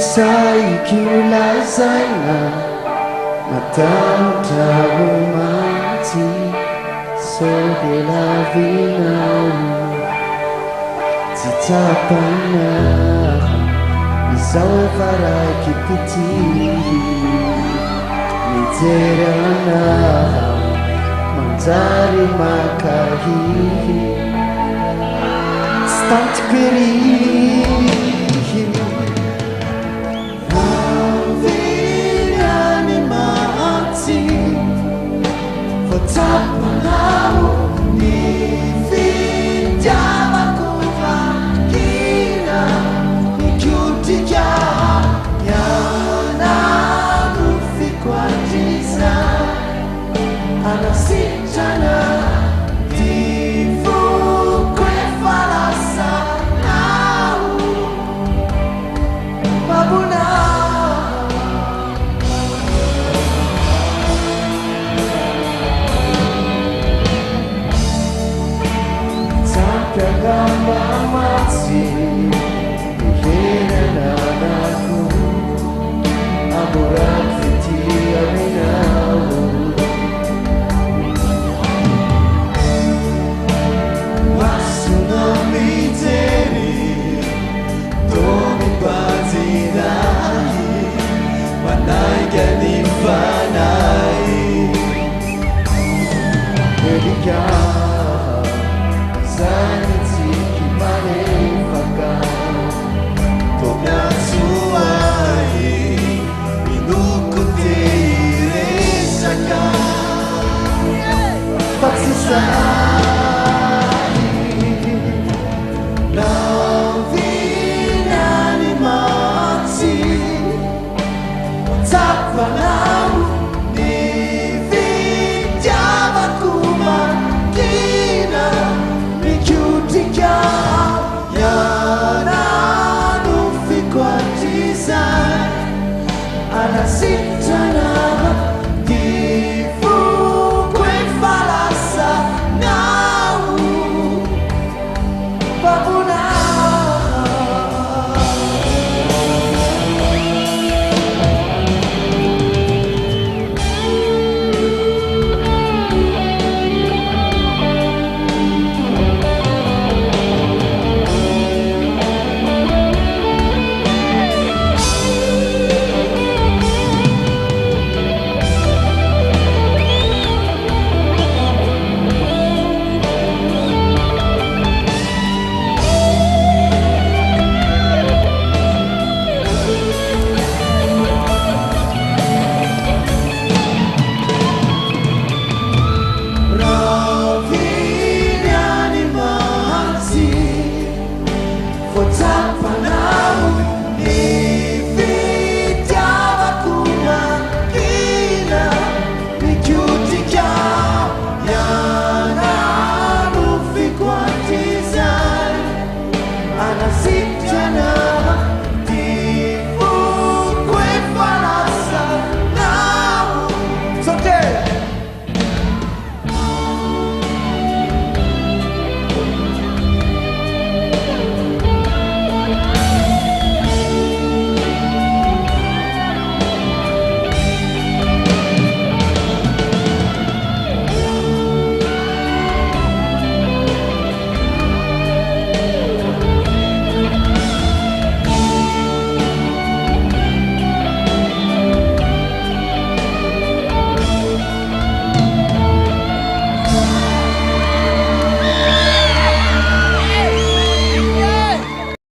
Saiki lazana matanta mati so de la vina titapana isawe farai kipiti niterana mantari makahi stant peri Tapanau ni vijama kuvakina nikutija yana kufikwa jiza anasitana divu kwe falasa au mabuna Kagamba mati Ihena nanaku Amurat fiti aminawu Masuna miteri Tomi patinai Manai kanifanai Erika Sanity kimane fakao Togasuai Inukute iresaka Paksisai Navina ni mati Tapanau ni vijama kumakina Kutika yana nufikwa tiza anasitana divu kwe falasa nau babuna